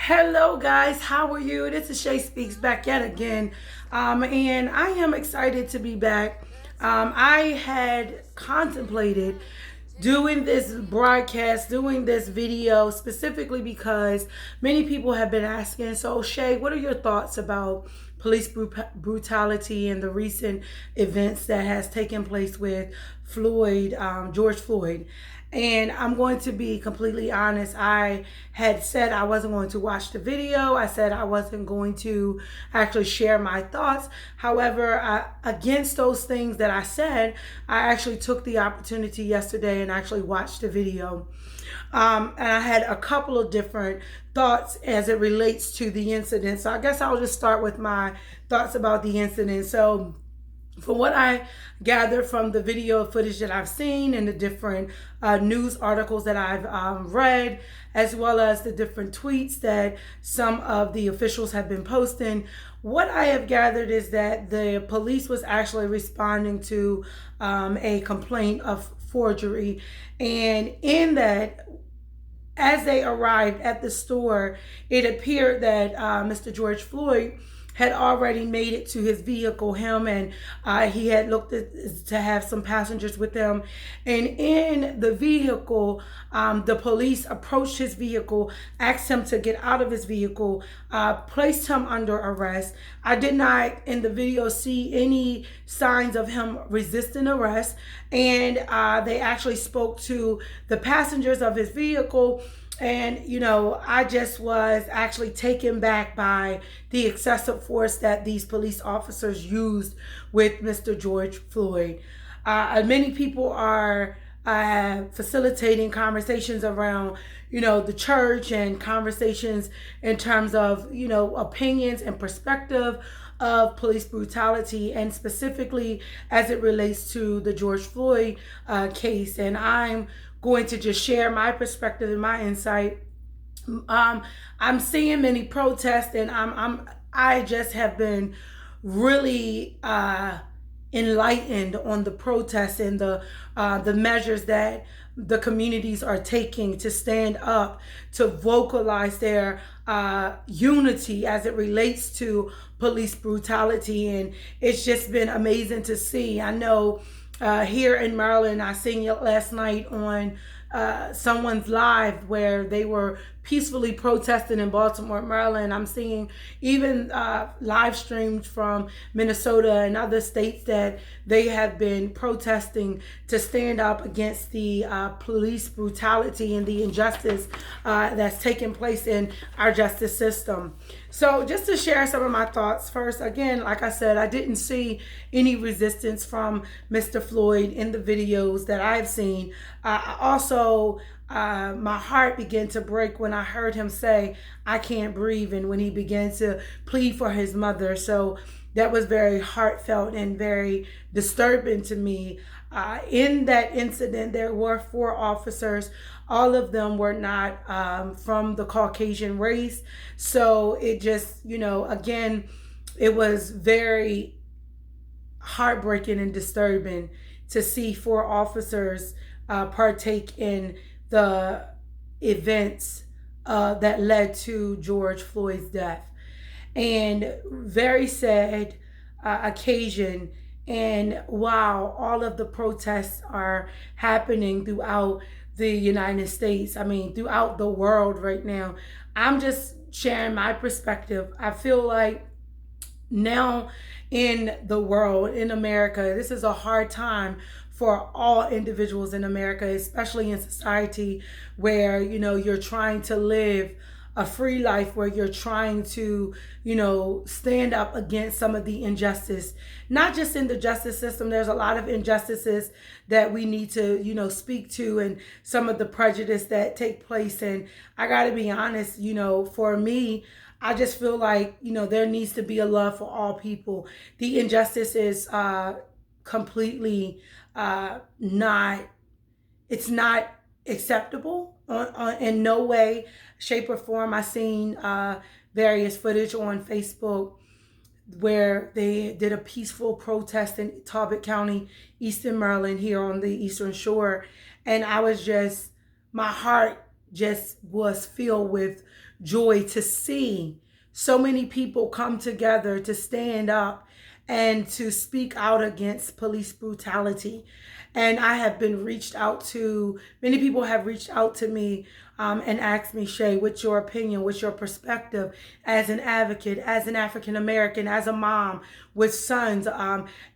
Hello guys, how are you? This is ShaySpeaks back yet again, and I am excited to be back. I had contemplated doing this broadcast, doing this video specifically because many people have been asking, so Shay, what are your thoughts about police brutality and the recent events that has taken place with George Floyd? And I'm going to be completely honest. I had said I wasn't going to watch the video. I said I wasn't going to actually share my thoughts. However, against those things that I said, I actually took the opportunity yesterday and actually watched the video. And I had a couple of different thoughts as it relates to the incident. So I guess I'll just start with my thoughts about the incident. So from what I gathered from the video footage that I've seen and the different news articles that I've read, as well as the different tweets that some of the officials have been posting, what I have gathered is that the police was actually responding to a complaint of forgery. And in that, as they arrived at the store, it appeared that Mr. George Floyd had already made it to his vehicle, him and he had looked to have some passengers with him. And in the vehicle, the police approached his vehicle, asked him to get out of his vehicle, placed him under arrest. I did not in the video see any signs of him resisting arrest. And they actually spoke to the passengers of his vehicle. And, I just was actually taken back by the excessive force that these police officers used with Mr. George Floyd. Many people are facilitating conversations around, the church and conversations in terms of, opinions and perspective of police brutality, and specifically as it relates to the George Floyd case. And I'm going to just share my perspective and my insight. I'm seeing many protests, and I just have been really enlightened on the protests and the measures that the communities are taking to stand up, to vocalize their unity as it relates to police brutality. And it's just been amazing to see. I know here in Maryland, I seen it last night on someone's live where they were peacefully protesting in Baltimore, Maryland. I'm seeing even live streams from Minnesota and other states that they have been protesting to stand up against the police brutality and the injustice that's taking place in our justice system. So just to share some of my thoughts first, again, like I said, I didn't see any resistance from Mr. Floyd in the videos that I've seen. I also, my heart began to break when I heard him say, "I can't breathe," and when he began to plead for his mother. So that was very heartfelt and very disturbing to me. In that incident, there were 4 officers. All of them were not from the Caucasian race. So it just, again, it was very heartbreaking and disturbing to see 4 officers partake in the events that led to George Floyd's death. And very sad occasion. And while all of the protests are happening throughout the United States, throughout the world right now, I'm just sharing my perspective. I feel like now in the world, in America, this is a hard time for all individuals in America, especially in society where, you're trying to live a free life, where you're trying to, stand up against some of the injustice, not just in the justice system. There's a lot of injustices that we need to, speak to, and some of the prejudice that take place. And I got to be honest, for me, I just feel like, there needs to be a love for all people. The injustice is completely it's not acceptable in no way, shape, or form. I seen various footage on Facebook where they did a peaceful protest in Talbot County, Eastern Maryland, here on the Eastern Shore. And I was just, my heart just was filled with joy to see so many people come together to stand up and to speak out against police brutality. And I have been reached out to, many people have reached out to me and asked me, Shay, what's your opinion? What's your perspective as an advocate, as an African American, as a mom with sons,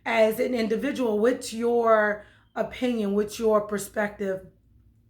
as an individual? What's your opinion? What's your perspective?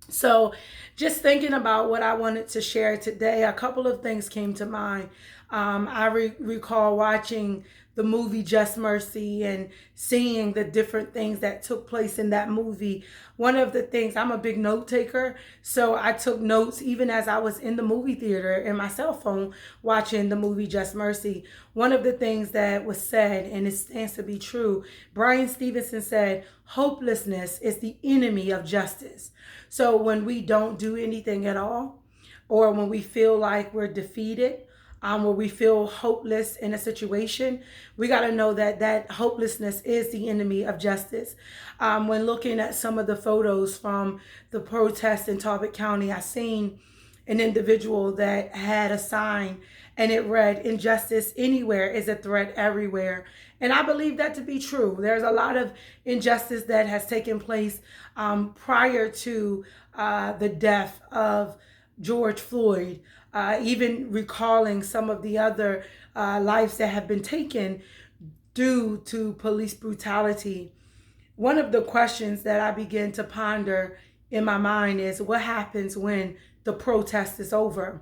So just thinking about what I wanted to share today, a couple of things came to mind. I recall watching the movie Just Mercy and seeing the different things that took place in that movie. One of the things, I'm a big note taker, so I took notes even as I was in the movie theater in my cell phone watching the movie Just Mercy. One of the things that was said, and it stands to be true, Brian Stevenson said, hopelessness is the enemy of justice. So when we don't do anything at all, or when we feel like we're defeated, where we feel hopeless in a situation, we got to know that that hopelessness is the enemy of justice. When looking at some of the photos from the protest in Talbot County, I seen an individual that had a sign and it read, injustice anywhere is a threat everywhere. And I believe that to be true. There's a lot of injustice that has taken place prior to the death of George Floyd. Even recalling some of the other lives that have been taken due to police brutality. One of the questions that I begin to ponder in my mind is, what happens when the protest is over?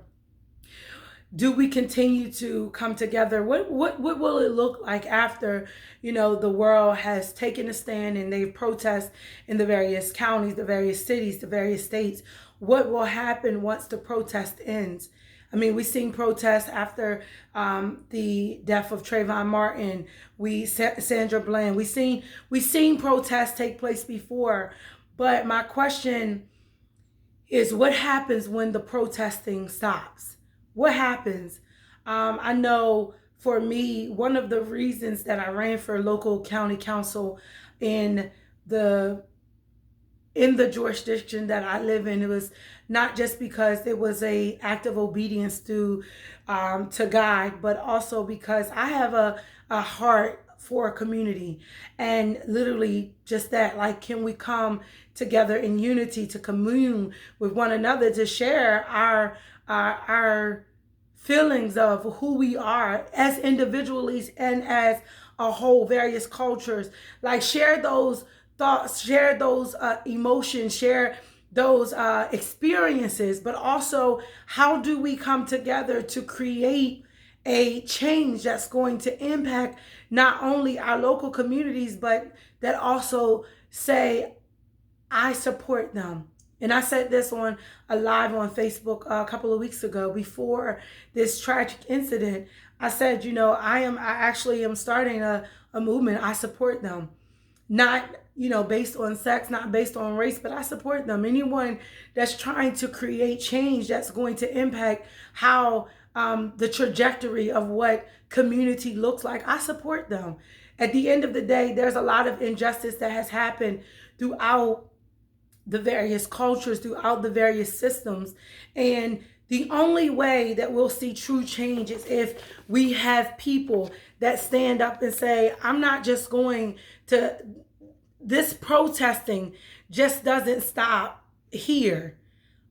Do we continue to come together? What will it look like after, the world has taken a stand and they protest in the various counties, the various cities, the various states? What will happen once the protest ends? I mean, we've seen protests after the death of Trayvon Martin. Sandra Bland. We've seen protests take place before. But my question is, what happens when the protesting stops? What happens? I know for me, one of the reasons that I ran for local county council in the jurisdiction that I live in, it was not just because it was a act of obedience to God, but also because I have a heart for a community. And literally just that, like, can we come together in unity to commune with one another, to share our feelings of who we are as individuals and as a whole, various cultures, like share those thoughts, share those emotions, share those experiences, but also how do we come together to create a change that's going to impact not only our local communities, but that also say, I support them. And I said this on a live on Facebook a couple of weeks ago before this tragic incident. I said, I actually am starting a movement. I support them. Not, based on sex, not based on race, but I support them. Anyone that's trying to create change that's going to impact how the trajectory of what community looks like, I support them. At the end of the day, there's a lot of injustice that has happened throughout the various cultures, throughout the various systems. And the only way that we'll see true change is if we have people that stand up and say, I'm not just going to, this protesting just doesn't stop here,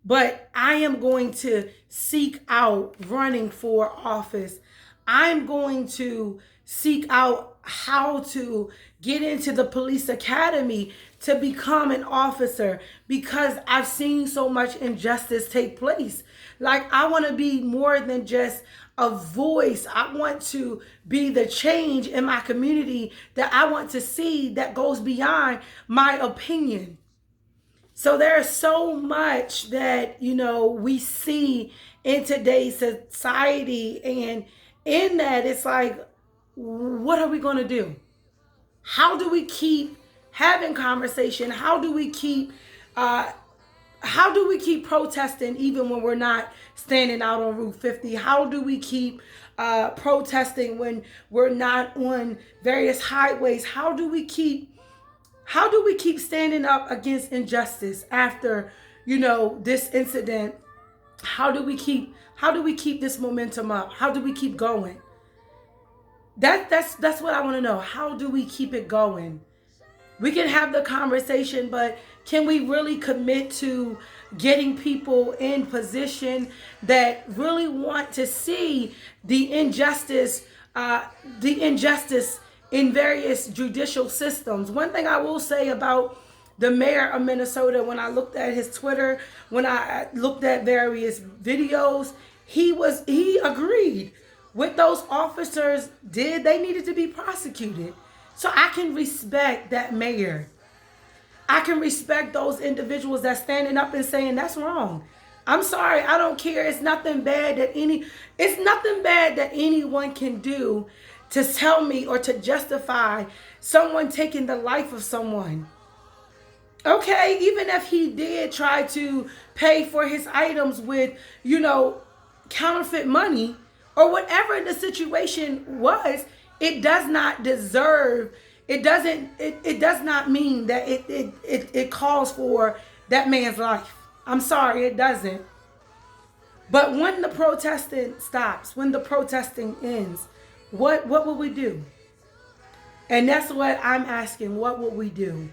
but I am going to seek out running for office. I'm going to seek out how to get into the police academy to become an officer, because I've seen so much injustice take place. Like, I want to be more than just a voice. I want to be the change in my community that I want to see that goes beyond my opinion. So there's so much that, we see in today's society. And in that, it's like, what are we going to do? How do we keep having conversation? How do we keep protesting even when we're not standing out on Route 50? How do we keep protesting when we're not on various highways? How do we keep standing up against injustice after, this incident How do we keep this momentum up? How do we keep going? That's what I want to know. How do we keep it going? We can have the conversation, but can we really commit to getting people in position that really want to see the injustice in various judicial systems? One thing I will say about the mayor of Minnesota, when I looked at his Twitter, when I looked at various videos, he agreed what those officers did. They needed to be prosecuted. So I can respect that mayor. I can respect those individuals that standing up and saying that's wrong. I'm sorry, I don't care. It's nothing bad that anyone can do to tell me or to justify someone taking the life of someone. Okay, even if he did try to pay for his items with, counterfeit money or whatever the situation was, it does not deserve, it does not mean that it calls for that man's life. I'm sorry, it doesn't. But when the protesting stops, when the protesting ends, what will we do? And that's what I'm asking. What will we do?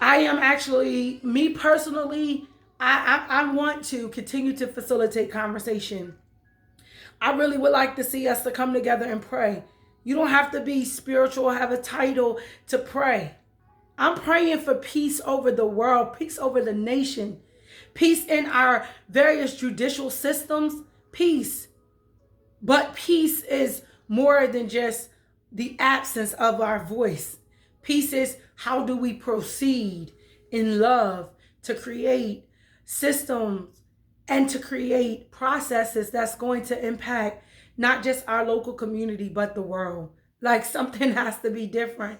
I am actually, me personally, I want to continue to facilitate conversation. I really would like to see us to come together and pray. You don't have to be spiritual or have a title to pray. I'm praying for peace over the world, peace over the nation, peace in our various judicial systems, peace. But peace is more than just the absence of our voice. Peace is how do we proceed in love to create systems and to create processes that's going to impact not just our local community, but the world. Like something has to be different.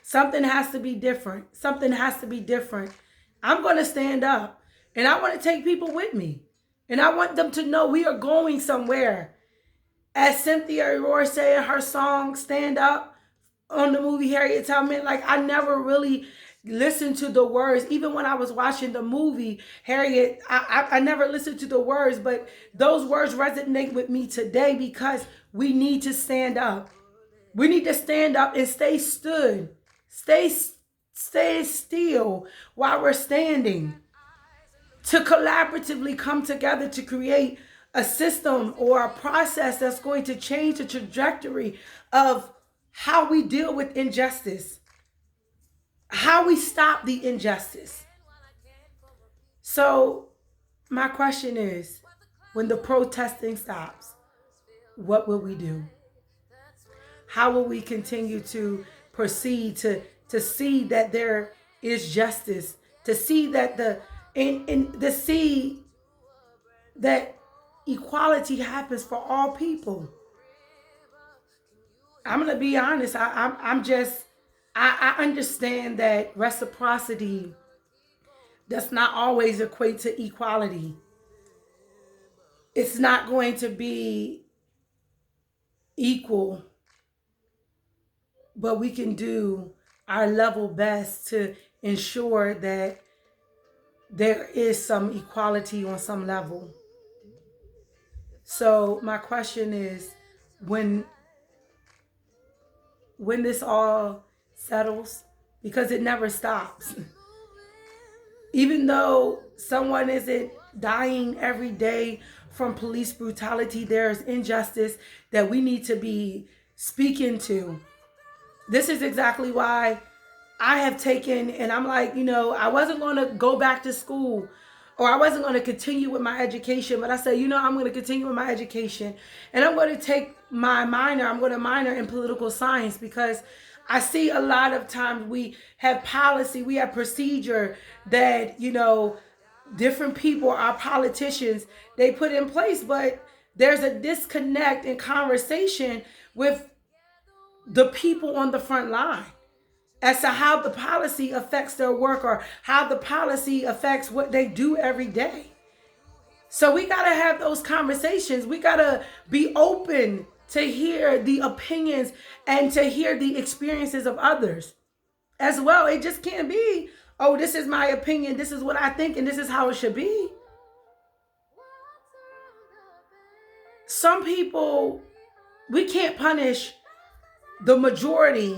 Something has to be different. Something has to be different. I'm going to stand up and I want to take people with me. And I want them to know we are going somewhere. As Cynthia Aurora said in her song, Stand Up, on the movie Harriet Tubman, like I never really listened to the words. Even when I was watching the movie Harriet, I never listened to the words, but those words resonate with me today because we need to stand up. We need to stand up and stay stood. Stay still while we're standing. To collaboratively come together to create a system or a process that's going to change the trajectory of how we deal with injustice, how we stop the injustice. So my question is, when the protesting stops, what will we do? How will we continue to proceed to see that there is justice, to see that to see that equality happens for all people? I'm going to be honest. I understand that reciprocity does not always equate to equality. It's not going to be equal, but we can do our level best to ensure that there is some equality on some level. So my question is, when this all settles, because it never stops. Even though someone isn't dying every day from police brutality, there's injustice that we need to be speaking to. This is exactly why I have taken, and I'm like, I wasn't going to go back to school, or I wasn't going to continue with my education, but I said, I'm going to continue with my education, and I'm going to take my minor. I'm going to minor in political science, because I see a lot of times we have policy, we have procedure that, different people, our politicians, they put in place, but there's a disconnect in conversation with the people on the front line as to how the policy affects their work or how the policy affects what they do every day. So we got to have those conversations. We got to be open to hear the opinions and to hear the experiences of others as well. It just can't be, oh, this is my opinion, this is what I think, and this is how it should be. some people, we can't punish the majority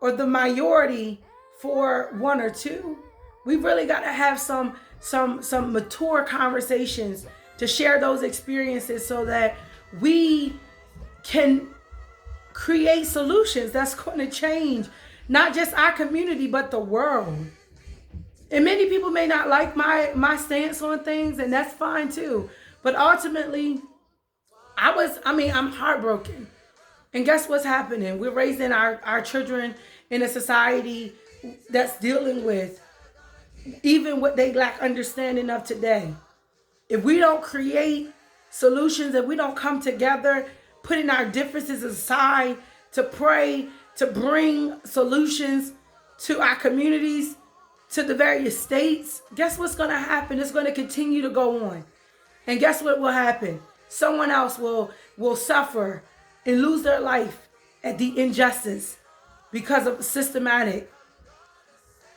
or the minority for one or two. We really got to have some mature conversations to share those experiences so that we can create solutions that's going to change not just our community, but the world. And many people may not like my stance on things, and that's fine too. But ultimately, I'm heartbroken. And guess what's happening? We're raising our children in a society that's dealing with even what they lack understanding of today. If we don't create solutions, if we don't come together, putting our differences aside to pray, to bring solutions to our communities, to the various states, guess what's going to happen? It's going to continue to go on. And guess what will happen? Someone else will suffer and lose their life at the injustice because of systematic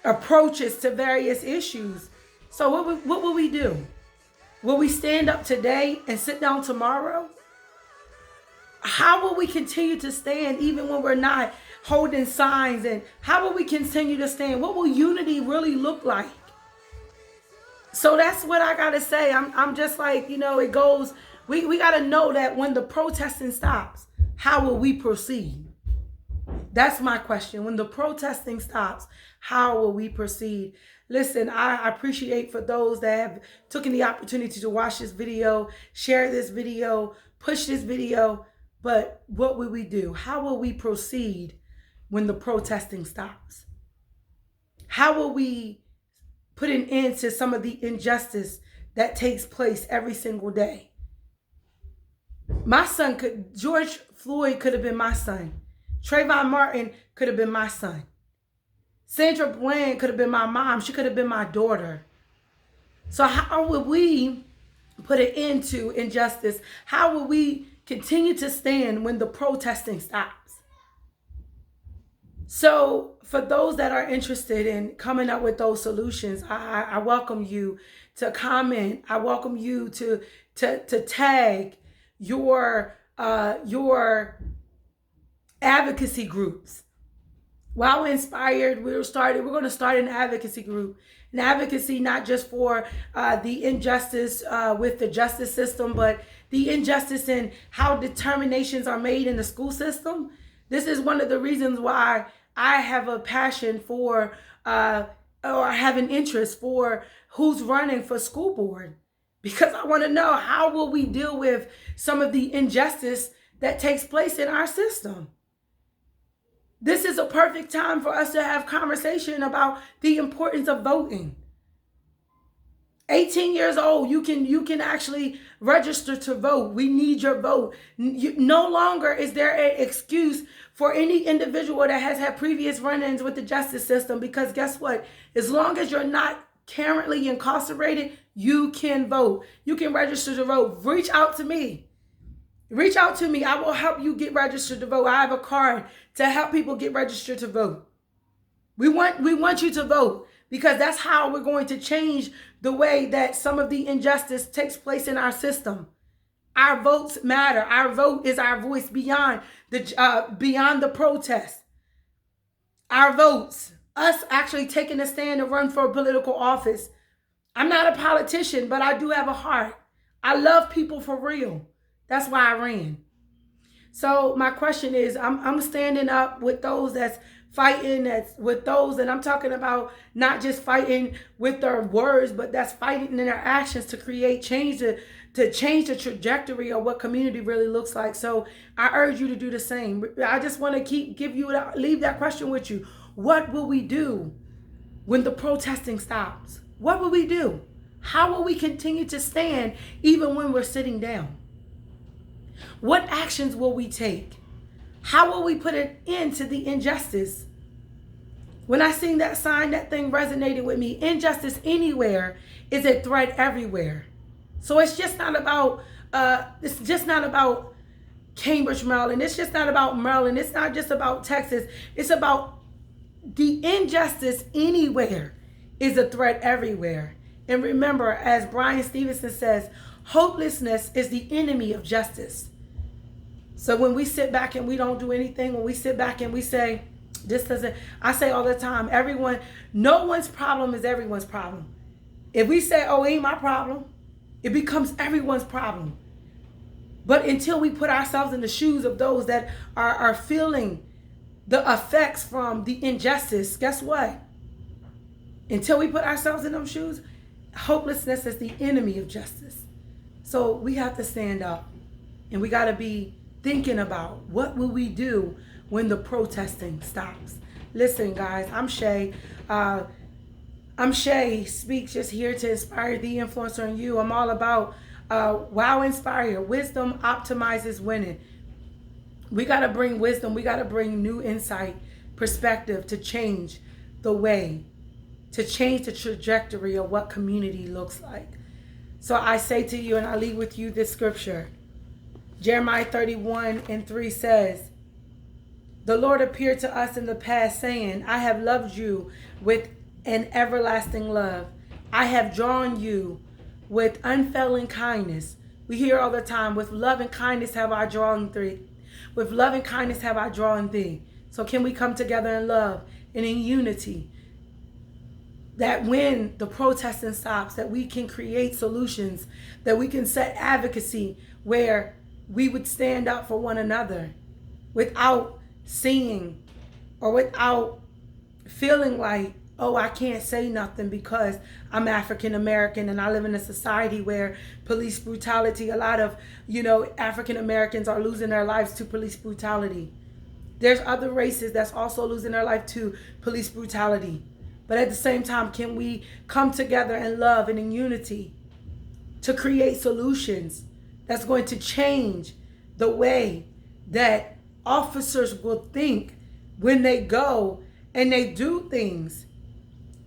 approaches to various issues. So what will we do? Will we stand up today and sit down tomorrow? How will we continue to stand even when we're not holding signs? And how will we continue to stand? What will unity really look like? So that's what I got to say. I'm just like, it goes, we got to know that when the protesting stops, how will we proceed? That's my question. When the protesting stops, how will we proceed? Listen, I appreciate for those that have taken the opportunity to watch this video, share this video, push this video. But what will we do? How will we proceed when the protesting stops? How will we put an end to some of the injustice that takes place every single day? George Floyd could have been my son. Trayvon Martin could have been my son. Sandra Bland could have been my mom. She could have been my daughter. So how will we put an end to injustice? How will we continue to stand when the protesting stops? So for those that are interested in coming up with those solutions, I welcome you to comment. I welcome you to tag your advocacy groups. While we're inspired, we're going to start an advocacy group. An advocacy not just for the injustice with the justice system, but the injustice in how determinations are made in the school system. This is one of the reasons why I have a passion for, or have an interest for who's running for school board. Because I want to know, how will we deal with some of the injustice that takes place in our system? This is a perfect time for us to have conversation about the importance of voting. 18 years old, you can actually register to vote. We need your vote. No longer is there an excuse for any individual that has had previous run-ins with the justice system, because guess what? As long as you're not currently incarcerated, you can vote. You can register to vote. Reach out to me. Reach out to me. I will help you get registered to vote. I have a card to help people get registered to vote. We want you to vote, because that's how we're going to change the way that some of the injustice takes place in our system. Our votes matter. Our vote is our voice beyond the protest. Our votes, us actually taking a stand to run for a political office. I'm not a politician, but I do have a heart. I love people for real. That's why I ran. So my question is, I'm standing up with those that's fighting, that's with those, and I'm talking about not just fighting with their words, but that's fighting in their actions to create change, to change the trajectory of what community really looks like. So I urge you to do the same. I just want to leave that question with you. What will we do when the protesting stops? What will we do? How will we continue to stand even when we're sitting down? What actions will we take? How will we put an end to the injustice? When I seen that sign, that thing resonated with me. Injustice anywhere is a threat everywhere. So it's just not about Cambridge, Maryland. It's just not about Maryland. It's not just about Texas. It's about the injustice anywhere is a threat everywhere. And remember, as Brian Stevenson says, Hopelessness is the enemy of justice. So when we sit back and we don't do anything, when we sit back and we say, this doesn't, I say all the time, no one's problem is everyone's problem. If we say, oh, it ain't my problem, it becomes everyone's problem. But until we put ourselves in the shoes of those that are feeling the effects from the injustice, guess what? Until we put ourselves in those shoes, hopelessness is the enemy of justice. So we have to stand up, and we got to be thinking about what will we do when the protesting stops. Listen, guys, I'm Shay. I'm ShaySpeaks, just here to inspire the influencer in you. I'm all about wow, inspire. Wisdom optimizes winning. We got to bring wisdom. We got to bring new insight, perspective to change the way, to change the trajectory of what community looks like. So I say to you, and I leave with you this scripture. Jeremiah 31:3 says, the Lord appeared to us in the past saying, I have loved you with an everlasting love. I have drawn you with unfailing kindness. We hear all the time, with love and kindness have I drawn thee. With love and kindness have I drawn thee. So can we come together in love and in unity? That when the protesting stops, that we can create solutions, that we can set advocacy where we would stand up for one another without seeing or without feeling like, oh, I can't say nothing because I'm African American and I live in a society where police brutality, a lot of, African Americans are losing their lives to police brutality. There's other races that's also losing their life to police brutality. But at the same time, can we come together in love and in unity to create solutions that's going to change the way that officers will think when they go and they do things,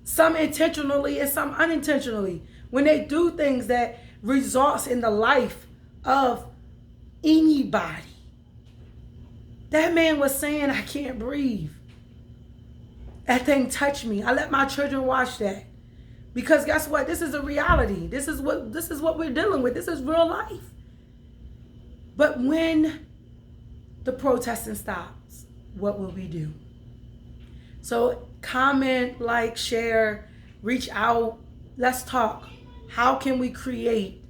some intentionally and some unintentionally, when they do things that results in the life of anybody. That man was saying, I can't breathe. That thing touched me. I let my children watch that. Because guess what? This is a reality. This is what we're dealing with. This is real life. But when the protesting stops, what will we do? So comment, like, share, reach out. Let's talk. How can we create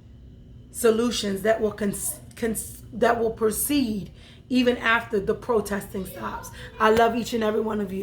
solutions that will that will proceed even after the protesting stops? I love each and every one of you.